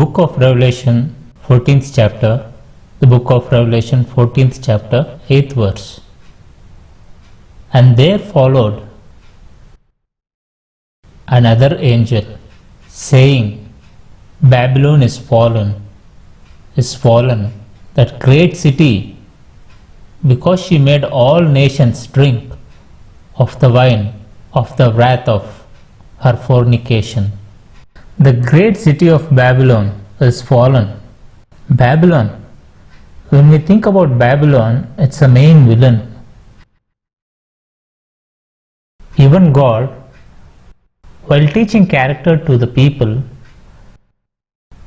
book of Revelation, 14th chapter, the book of Revelation, 14th chapter, 8th verse. And there followed another angel, saying, Babylon is fallen, that great city, because she made all nations drink of the wine of the wrath of her fornication. The great city of Babylon is fallen. Babylon, when we think about Babylon, it's a main villain. Even God, while teaching character to the people,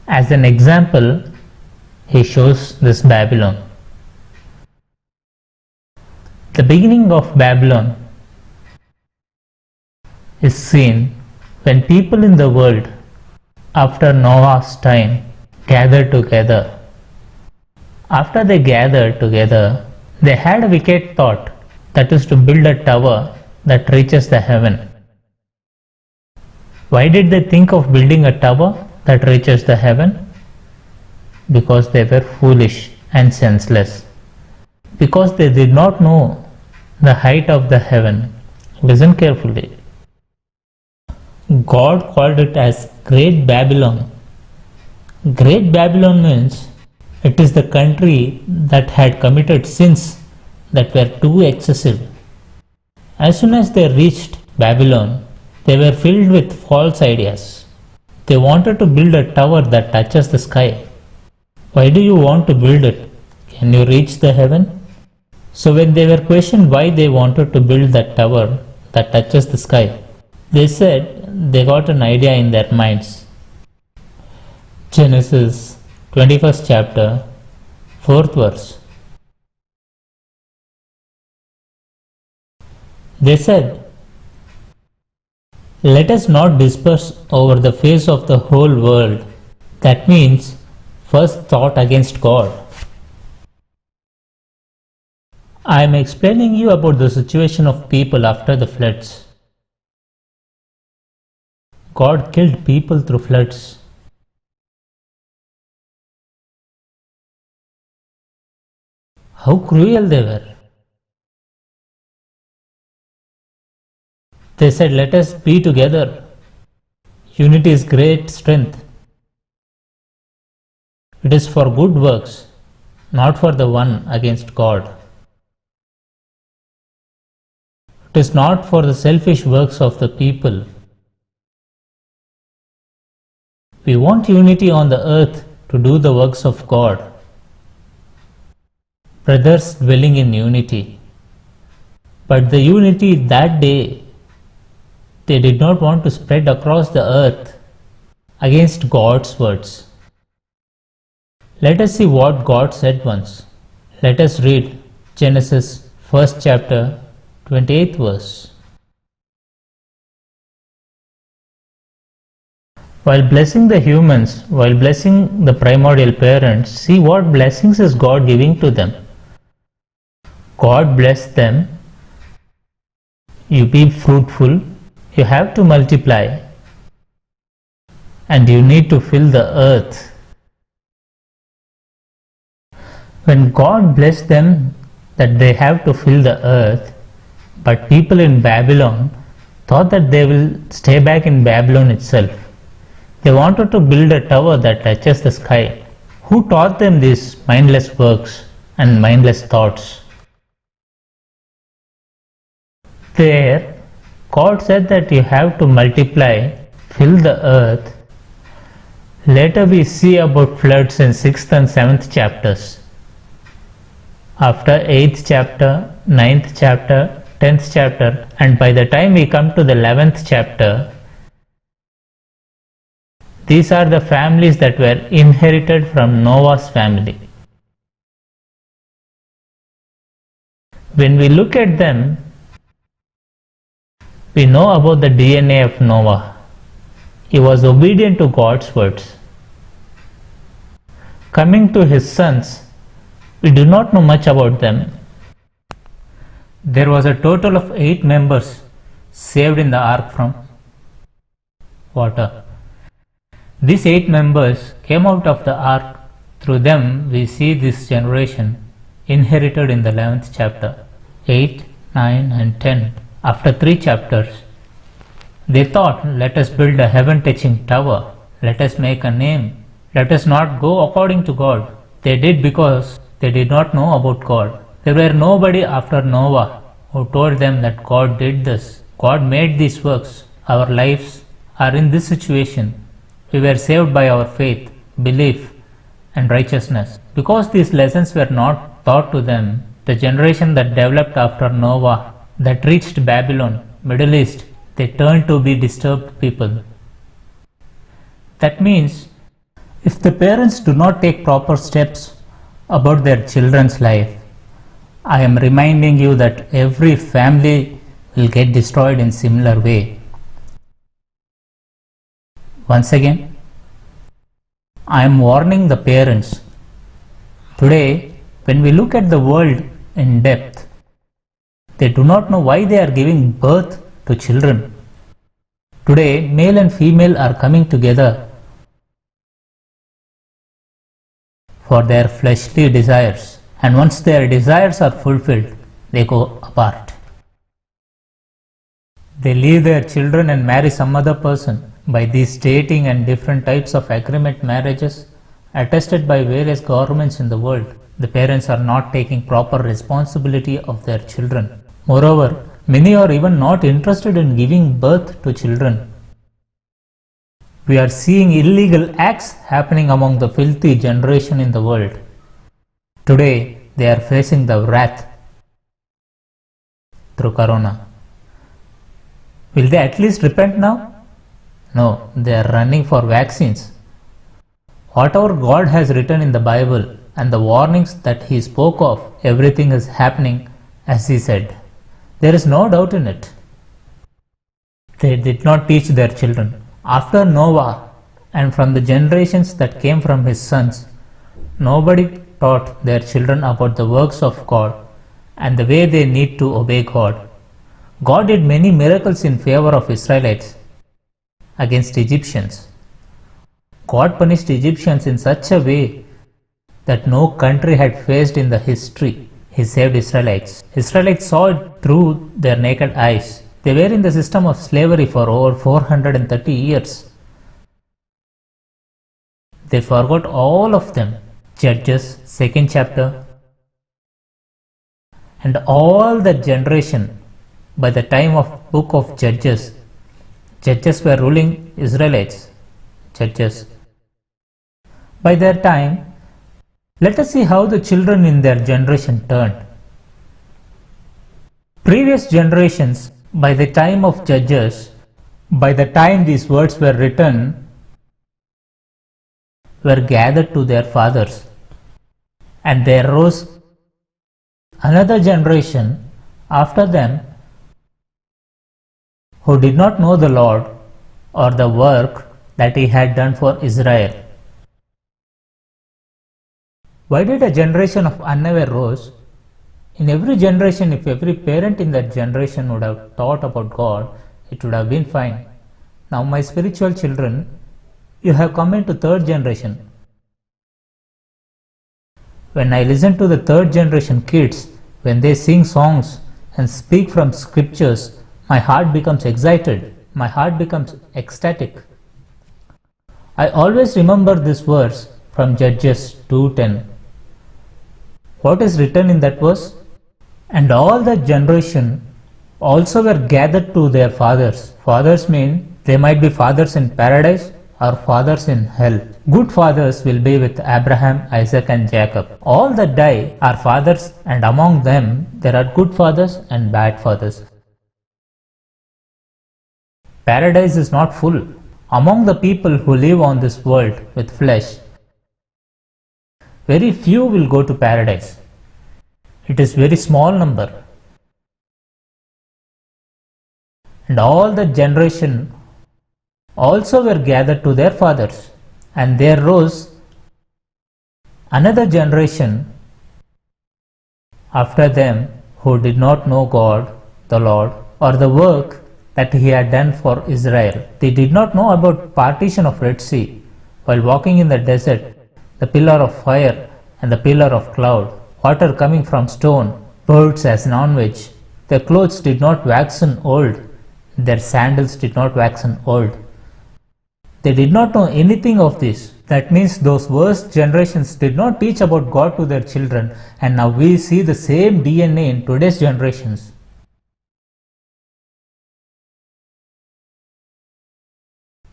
as an example, He shows this Babylon. The beginning of Babylon is seen when people in the world after Noah's time gathered together. After they gathered together, they had a wicked thought, that is to build a tower that reaches the heaven. Why did they think of building a tower that reaches the heaven? Because they were foolish and senseless. Because they did not know the height of the heaven. Listen carefully. God called it as Great Babylon. Great Babylon means it is the country that had committed sins that were too excessive. As soon as they reached Babylon, they were filled with false ideas. They wanted to build a tower that touches the sky. Why do you want to build it? Can you reach the heaven? So when they were questioned why they wanted to build that tower that touches the sky, they said they got an idea in their minds. Genesis 21st chapter, 4th verse. They said, let us not disperse over the face of the whole world. That means first thought against God. I am explaining you about the situation of people after the floods. God killed people through floods. How cruel they were. They said, let us be together. Unity is great strength. It is for good works, not for the one against God. It is not for the selfish works of the people. We want unity on the earth to do the works of God. Brothers dwelling in unity. But the unity that day, they did not want to spread across the earth against God's words. Let us see what God said once. Let us read Genesis 1st chapter, 28th verse. While blessing the humans, while blessing the primordial parents, see what blessings is God giving to them. God blessed them. You be fruitful, you have to multiply, and you need to fill the earth. When God blessed them that they have to fill the earth, but people in Babylon thought that they will stay back in Babylon itself. They wanted to build a tower that touches the sky. Who taught them these mindless works and mindless thoughts? There, God said that you have to multiply, fill the earth. Later we see about floods in 6th and 7th chapters. After 8th chapter, 9th chapter, 10th chapter, and by the time we come to the 11th chapter, these are the families that were inherited from Noah's family. When we look at them, we know about the DNA of Noah. He was obedient to God's words. Coming to his sons, we do not know much about them. There was a total of 8 members saved in the ark from water. These 8 members came out of the ark. Through them we see this generation inherited in the 11th chapter. 8, 9 and 10. After 3 chapters, they thought, let us build a heaven-touching tower. Let us make a name. Let us not go according to God. They did because they did not know about God. There were nobody after Noah who told them that God did this. God made these works. Our lives are in this situation. We were saved by our faith, belief, and righteousness. Because these lessons were not taught to them, the generation that developed after Noah, that reached Babylon, Middle East, they turned to be disturbed people. That means, if the parents do not take proper steps about their children's life, I am reminding you that every family will get destroyed in similar way. Once again, I am warning the parents. Today, when we look at the world in depth, they do not know why they are giving birth to children. Today, male and female are coming together for their fleshly desires, and once their desires are fulfilled, they go apart. They leave their children and marry some other person. By these dating and different types of agreement marriages attested by various governments in the world, the parents are not taking proper responsibility of their children. Moreover, many are even not interested in giving birth to children. We are seeing illegal acts happening among the filthy generation in the world. Today, they are facing the wrath through Corona. Will they at least repent now? No, they are running for vaccines. Whatever God has written in the Bible and the warnings that He spoke of, everything is happening as He said. There is no doubt in it. They did not teach their children. After Noah and from the generations that came from his sons, nobody taught their children about the works of God and the way they need to obey God. God did many miracles in favor of Israelites against Egyptians. God punished Egyptians in such a way that no country had faced in the history. He saved Israelites. Israelites saw it through their naked eyes. They were in the system of slavery for over 430 years. They forgot all of them. Judges, 2nd chapter. And all that generation, by the time of book of Judges, Judges were ruling Israelites. Judges. By their time, let us see how the children in their generation turned. Previous generations, by the time of Judges, by the time these words were written, were gathered to their fathers. And there rose another generation after them who did not know the Lord or the work that He had done for Israel. Why did a generation of unaware rose? In every generation, if every parent in that generation would have thought about God, it would have been fine. Now, my spiritual children, you have come into 3rd generation. When I listen to the 3rd generation kids, when they sing songs and speak from scriptures, my heart becomes excited. My heart becomes ecstatic. I always remember this verse from Judges 2:10. What is written in that verse? And all that generation also were gathered to their fathers. Fathers mean they might be fathers in paradise or fathers in hell. Good fathers will be with Abraham, Isaac and Jacob. All that die are fathers, and among them there are good fathers and bad fathers. Paradise is not full. Among the people who live on this world with flesh, very few will go to paradise. It is very small number. And all the generation also were gathered to their fathers, and there rose another generation after them who did not know God, the Lord, or the work that He had done for Israel. They did not know about partition of Red Sea. while walking in the desert, the pillar of fire and the pillar of cloud, water coming from stone, birds as non-veg. Their clothes did not waxen old, their sandals did not waxen old. They did not know anything of this. That means those worst generations did not teach about God to their children, and now we see the same DNA in today's generations.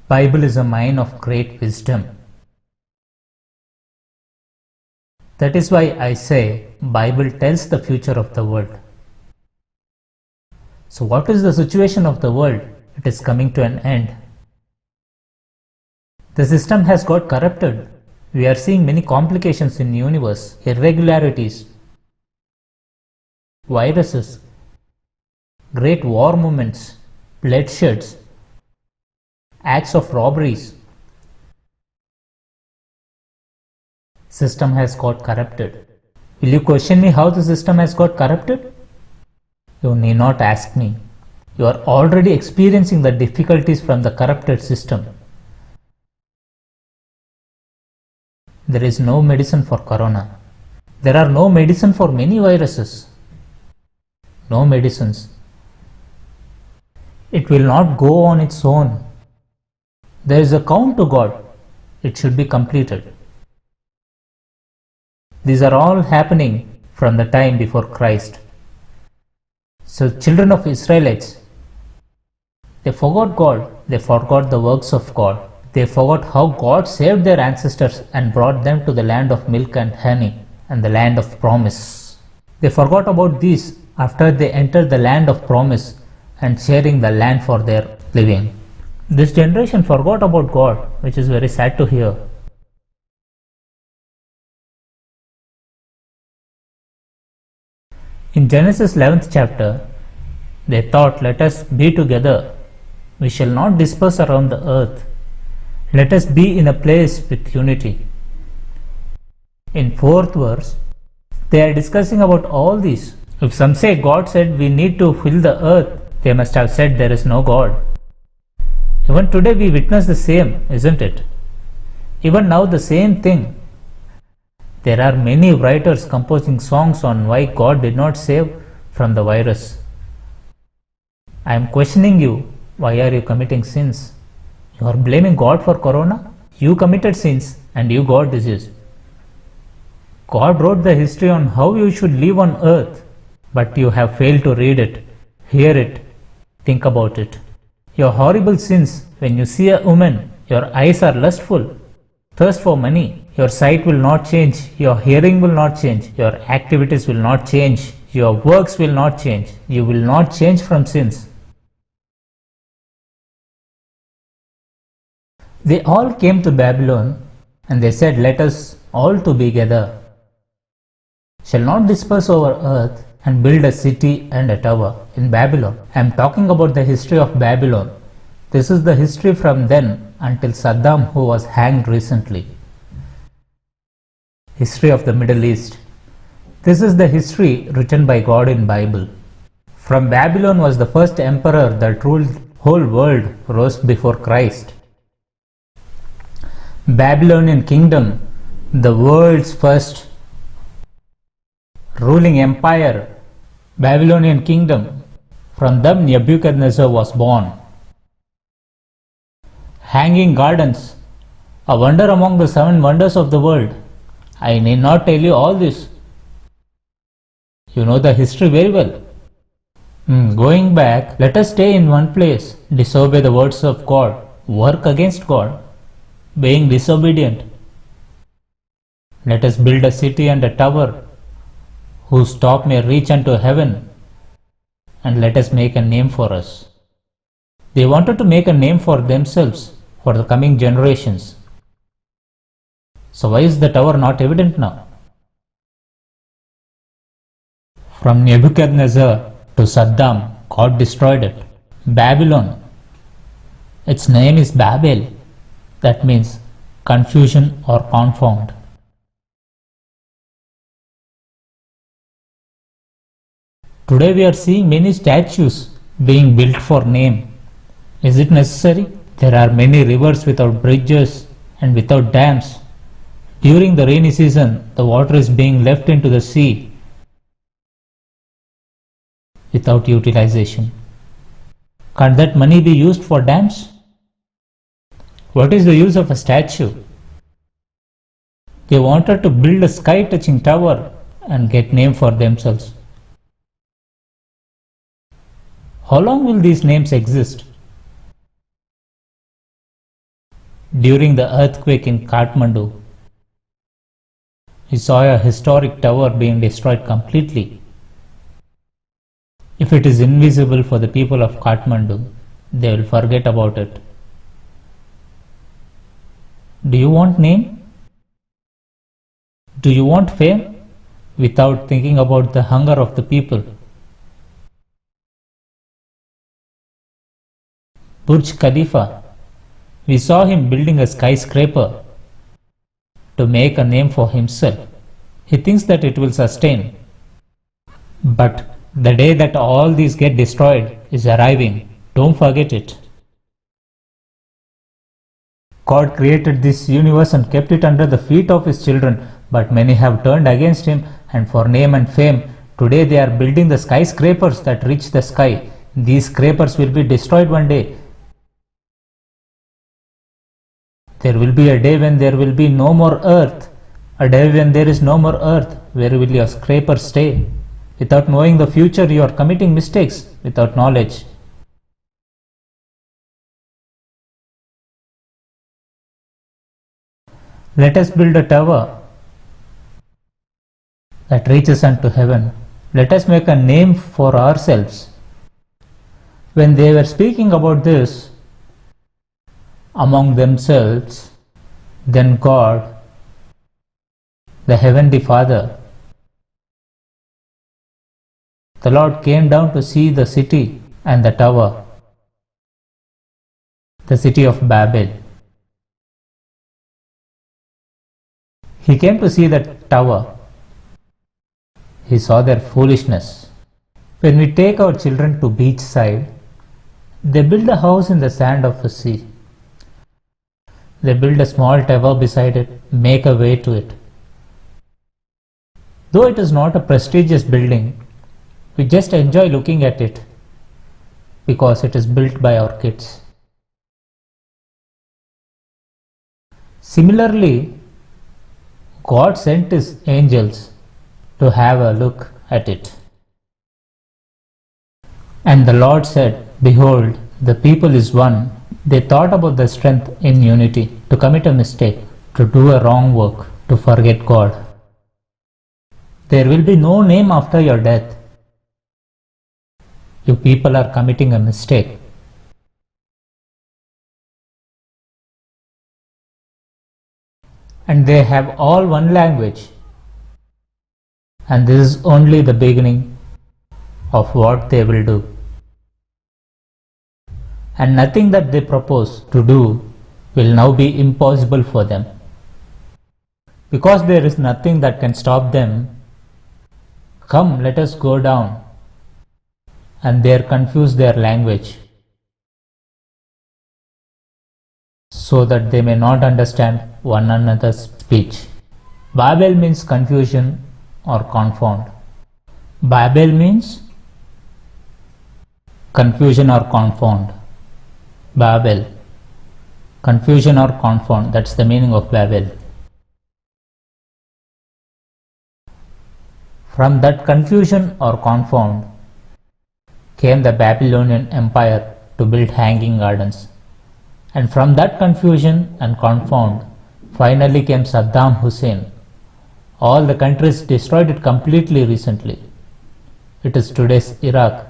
Bible is a mine of great wisdom. That is why I say Bible tells the future of the world. So what is the situation of the world? It is coming to an end. The system has got corrupted. We are seeing many complications in the universe, irregularities, viruses, great war movements, bloodsheds, acts of robberies. System has got corrupted. Will you question me how the system has got corrupted? You need not ask me. You are already experiencing the difficulties from the corrupted system. There is no medicine for corona. There are no medicine for many viruses. No medicines. It will not go on its own. There is a count to God. It should be completed. These are all happening from the time before Christ. So children of Israelites, they forgot God. They forgot the works of God. They forgot how God saved their ancestors and brought them to the land of milk and honey and the land of promise. They forgot about these after they entered the land of promise and sharing the land for their living. This generation forgot about God, which is very sad to hear. In Genesis 11th chapter, they thought, let us be together. We shall not disperse around the earth. Let us be in a place with unity. In 4th verse, they are discussing about all these. If some say God said we need to fill the earth, they must have said there is no God. Even today we witness the same, isn't it? Even now the same thing. There are many writers composing songs on why God did not save from the virus. I am questioning you, why are you committing sins? You are blaming God for corona? You committed sins and you got disease. God wrote the history on how you should live on earth, but you have failed to read it, hear it, think about it. Your horrible sins, when you see a woman, your eyes are lustful, thirst for money, your sight will not change, your hearing will not change, your activities will not change, your works will not change, you will not change from sins. They all came to Babylon and they said, let us all to be together. Shall not disperse over earth and build a city and a tower in Babylon. I am talking about the history of Babylon. This is the history from then until Saddam, who was hanged recently. History of the Middle East. This is the history written by God in Bible. From Babylon was the first emperor that ruled whole world rose before Christ. Babylonian kingdom, the world's first ruling empire, Babylonian kingdom. From them Nebuchadnezzar was born. Hanging gardens, a wonder among the 7 wonders of the world. I need not tell you all this. You know the history very well. Going back, let us stay in one place, disobey the words of God, work against God, being disobedient. Let us build a city and a tower, whose top may reach unto heaven, and let us make a name for us. They wanted to make a name for themselves, for the coming generations. So why is the tower not evident now? From Nebuchadnezzar to Saddam, God destroyed it. Babylon, its name is Babel. That means confusion or confound. Today we are seeing many statues being built for name. Is it necessary? There are many rivers without bridges, and without dams. During the rainy season, the water is being left into the sea without utilization. Can't that money be used for dams? What is the use of a statue? They wanted to build a sky-touching tower and get name for themselves. How long will these names exist? During the earthquake in Kathmandu, we saw a historic tower being destroyed completely. If it is invisible for the people of Kathmandu, they will forget about it. Do you want name? Do you want fame? Without thinking about the hunger of the people. Burj Khalifa, we saw him building a skyscraper to make a name for himself. He thinks that it will sustain. But the day that all these get destroyed is arriving. Don't forget it. God created this universe and kept it under the feet of His children, but many have turned against Him, and for name and fame, today they are building the skyscrapers that reach the sky. These scrapers will be destroyed one day. There will be a day when there will be no more earth. A day when there is no more earth. Where will your scraper stay? Without knowing the future, you are committing mistakes without knowledge. Let us build a tower that reaches unto heaven. Let us make a name for ourselves. When they were speaking about this among themselves, then God, the Heavenly Father, the Lord came down to see the city and the tower, the city of Babel. He came to see the tower. He saw their foolishness. When we take our children to beach side, they build a house in the sand of the sea. They build a small tower beside it, make a way to it. Though it is not a prestigious building, we just enjoy looking at it because it is built by our kids. Similarly, God sent His angels to have a look at it. And the Lord said, Behold, the people is one. They thought about the strength in unity, to commit a mistake, to do a wrong work, to forget God. There will be no name after your death. You people are committing a mistake. And they have all one language. And this is only the beginning of what they will do. And nothing that they propose to do will now be impossible for them. Because there is nothing that can stop them, come, let us go down. And there confuse their language, so that they may not understand one another's speech. Babel means confusion or confound. Babel means confusion or confound. Babel, confusion or confound, that's the meaning of Babel. From that confusion or confound came the Babylonian Empire to build hanging gardens. And from that confusion and confound finally came Saddam Hussein. All the countries destroyed it completely recently. It is today's Iraq.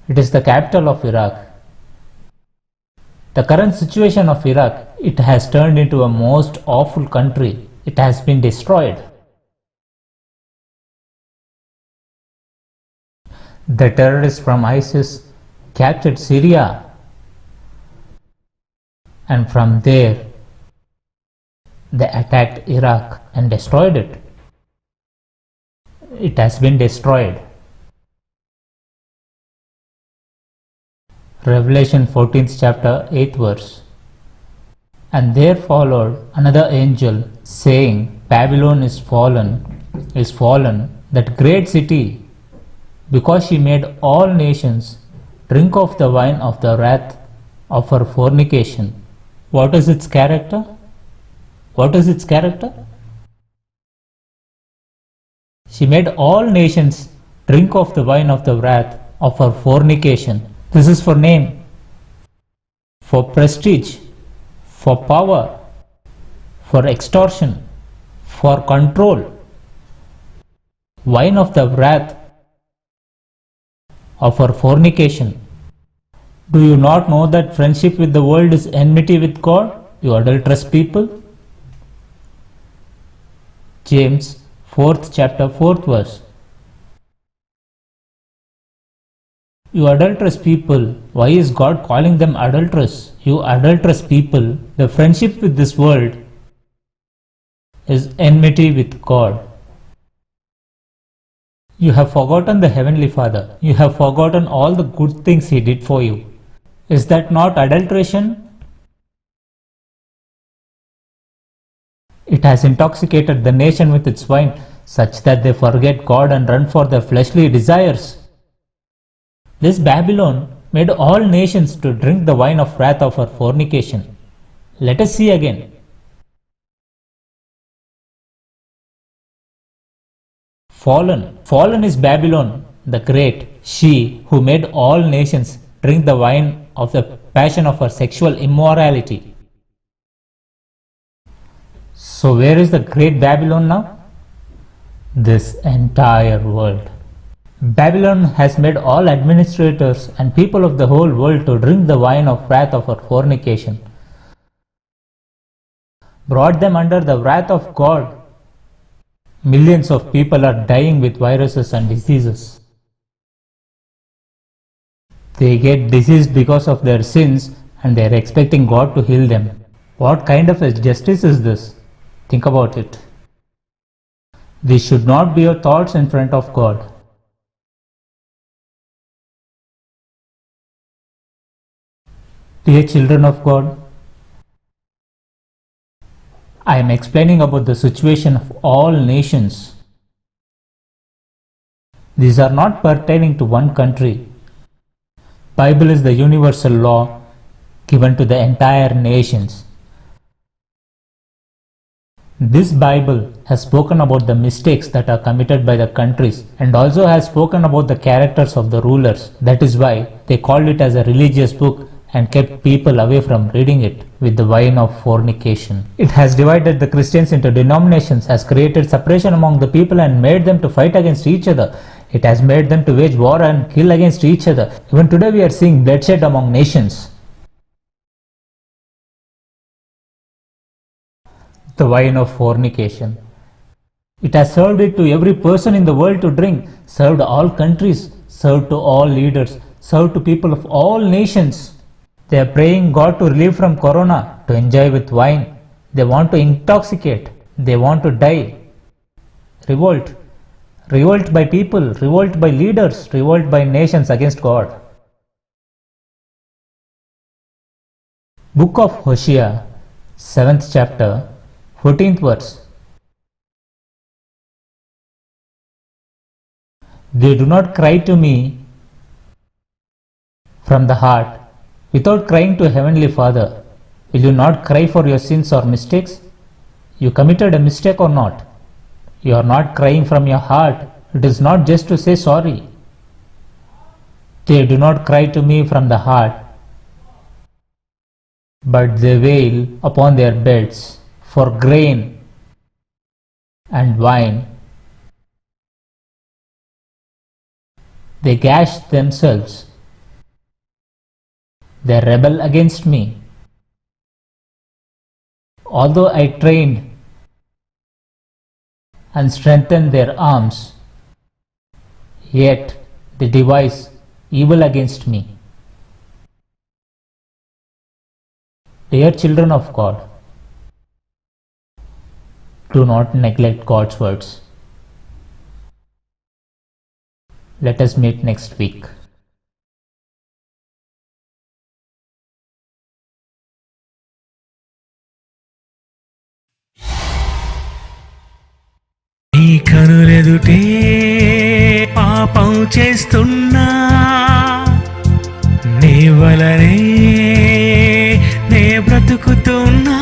It is the capital of Iraq. The current situation of Iraq, it has turned into a most awful country. It has been destroyed. The terrorists from ISIS captured Syria, and from there they attacked Iraq and destroyed it. It has been destroyed. Revelation 14th chapter 8th verse. And there followed another angel, saying, Babylon is fallen, that great city, because she made all nations drink of the wine of the wrath of her fornication. What is its character? What is its character? She made all nations drink of the wine of the wrath of her fornication. This is for name, for prestige, for power, for extortion, for control. Wine of the wrath of her fornication. Do you not know that friendship with the world is enmity with God, you adulterous people? James 4th chapter 4th verse. You adulterous people, why is God calling them adulterous? You adulterous people, the friendship with this world is enmity with God. You have forgotten the Heavenly Father. You have forgotten all the good things He did for you. Is that not adulteration? It has intoxicated the nation with its wine, such that they forget God and run for their fleshly desires. This Babylon made all nations to drink the wine of wrath of her fornication. Let us see again. Fallen is Babylon the great, she who made all nations drink the wine of the passion of her sexual immorality. So where is the great Babylon now? This entire world. Babylon has made all administrators and people of the whole world to drink the wine of wrath of her fornication, brought them under the wrath of God. Millions of people are dying with viruses and diseases. They get diseased because of their sins and they are expecting God to heal them. What kind of a justice is this? Think about it. These should not be your thoughts in front of God. Dear children of God, I am explaining about the situation of all nations. These are not pertaining to one country. Bible is the universal law given to the entire nations. This Bible has spoken about the mistakes that are committed by the countries and also has spoken about the characters of the rulers. That is why they called it as a religious book and kept people away from reading it with the wine of fornication. It has divided the Christians into denominations, has created separation among the people and made them to fight against each other. It has made them to wage war and kill against each other. Even today we are seeing bloodshed among nations. The wine of fornication. It has served it to every person in the world to drink, served all countries, served to all leaders, served to people of all nations. They are praying God to relieve from corona, to enjoy with wine. They want to intoxicate. They want to die. Revolt. Revolt by people, revolt by leaders, revolt by nations against God. Book of Hosea, 7th chapter, 14th verse. They do not cry to me from the heart without crying to Heavenly Father. Will you not cry for your sins or mistakes? You committed a mistake or not? You are not crying from your heart. It is not just to say sorry. They do not cry to me from the heart, but they wail upon their beds for grain and wine. They gash themselves. They rebel against me. Although I trained and strengthened their arms, yet they devise evil against me. Dear children of God, do not neglect God's words. Let us meet next week. కనులెదుటే పాపం చేస్తున్నా, నీ వలనే నే బ్రతుకుతున్నా.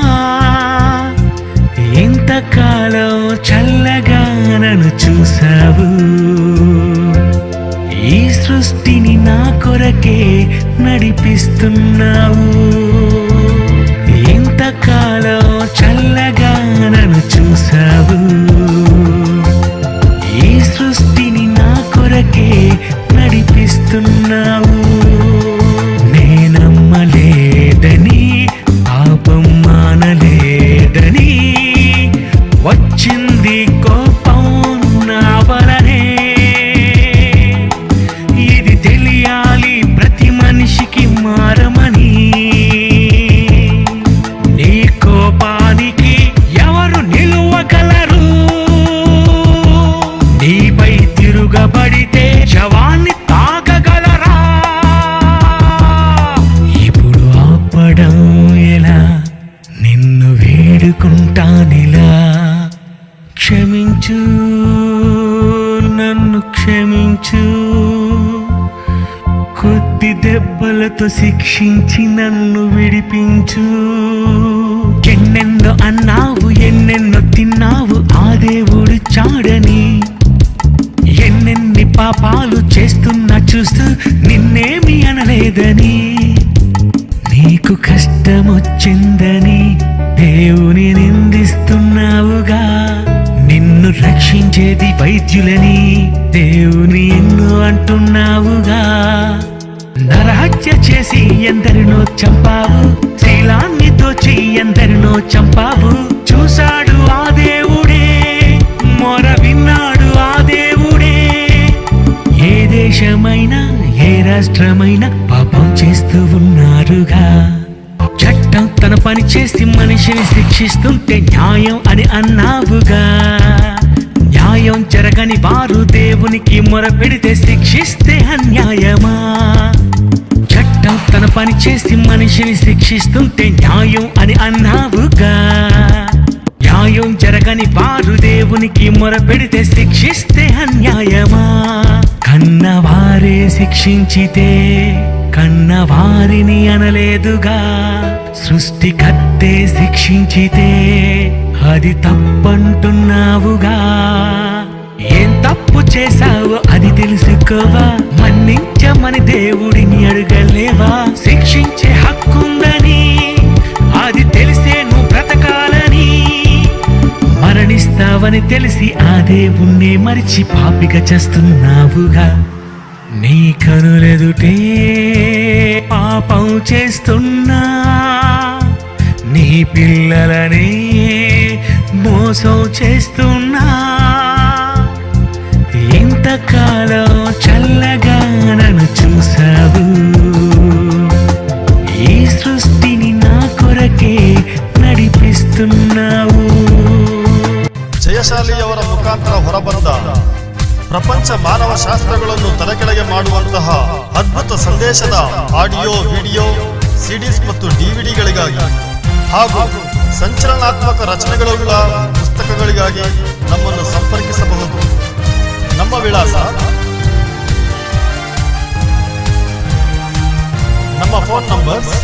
ఇంతకాలం చల్లగా నన్ను చూసావు, ఈ సృష్టిని నా కొరకే నడిపిస్తున్నావు. ఇంతకాలం చల్లగా నన్ను చూసావు, ఈ సృష్టిని నా కొరకే నడిపిస్తున్నావు. నేనమ్మలేదని, పాపం మానలేదని వచ్చింది కోపం నా వలనే. ఇది తెలియాలి ప్రతి మనిషికి మారమని. నీ కోపానికి ఎవరు నిలువగలరు? నీపై తిరుగబడితే శవాన్ని తాగగలరా? ఇప్పుడు ఆపడం ఎలా? నిన్ను వేడుకుంటానిలా. క్షమించు, నన్ను క్షమించు. కొద్ది దెబ్బలతో శిక్షించి నన్ను విడిపించు. ఎన్నెన్నో అన్నావు, ఎన్నెన్నో తిన్నావు, ఆ దేవుడు చాడని. ఎన్నెన్ని పాపాలు చేస్తున్నా చూస్తూ నిన్నేమి అనలేదని. నీకు కష్టమొచ్చిందని దేవుని నిందిస్తున్నావుగా. నిన్ను రక్షించేది వైద్యులని దేవుని ఎన్నో అంటున్నావుగా. నరహత్య చేసి ఎందరినో చంపావు, శీలాన్ని దోచి ఎందరినో చంపావు. చూశాడు ఆ దేవుడే, మొర విన్నాడు ఆ దేవుడే. ఏ దేశమైనా ఏ రాష్ట్రమైనా పాపం చేస్తూ ఉన్నారుగా. చట్టం తన పని చేసి మనిషిని శిక్షిస్తుంటే న్యాయం అని అన్నావుగా. న్యాయం జరగని వారు దేవునికి మొరపెడితే శిక్షిస్తే అన్యాయమా? చట్టం తన పని చేసి మనిషిని శిక్షిస్తుంటే న్యాయం అని అన్నావుగా. న్యాయం జరగని వారు దేవునికి మొరపెడితే శిక్షిస్తే అన్యాయమా? కన్నవారే శిక్షించితే కన్నవారిని అనలేదుగా. సృష్టికర్తే శిక్షించితే అది తప్పంటున్నావుగా. ఏం తప్పు చేశావో అది తెలుసుకోవా? మన్నించమని దేవుడిని అడగలేవా? శిక్షించే హక్కుందని అది తెలిసే నువ్వు బ్రతకాలని. మరణిస్తావని తెలిసి ఆ దేవుణ్ణి మరిచి పాపిగా చేస్తున్నావుగా. నీ కనులెదుటే పాపం చేస్తున్నా, నీ పిల్లలనే మోసం చేస్తున్నా. ఇంతకాలం చల్లగా నన్ను చూసావు, ఈ సృష్టిని నా కొరకే నడిపిస్తున్నావు. ಜಯಶಾಲಿಯವರ ಮುಖಾಂತರ ಹೊರಬಂದ ಪ್ರಪಂಚ ಮಾನವ ಶಾಸ್ತ್ರಗಳನ್ನು ತಲೆಕೆಳಗೆ ಮಾಡುವಂತಹ ಅದ್ಭುತ ಸಂದೇಶದ ಆಡಿಯೋ, ವಿಡಿಯೋ, ಸಿಡಿಸ್ ಮತ್ತು ಡಿವಿಡಿಗಳಿಗಾಗಿ ಹಾಗೂ ಸಂಚಲನಾತ್ಮಕ ರಚನೆಗಳುಳ್ಳ ಪುಸ್ತಕಗಳಿಗಾಗಿ ನಮ್ಮನ್ನು ಸಂಪರ್ಕಿಸಬಹುದು. ನಮ್ಮ ವಿಳಾಸ: ನಮ್ಮ ಫೋನ್ ನಂಬರ್ಸ್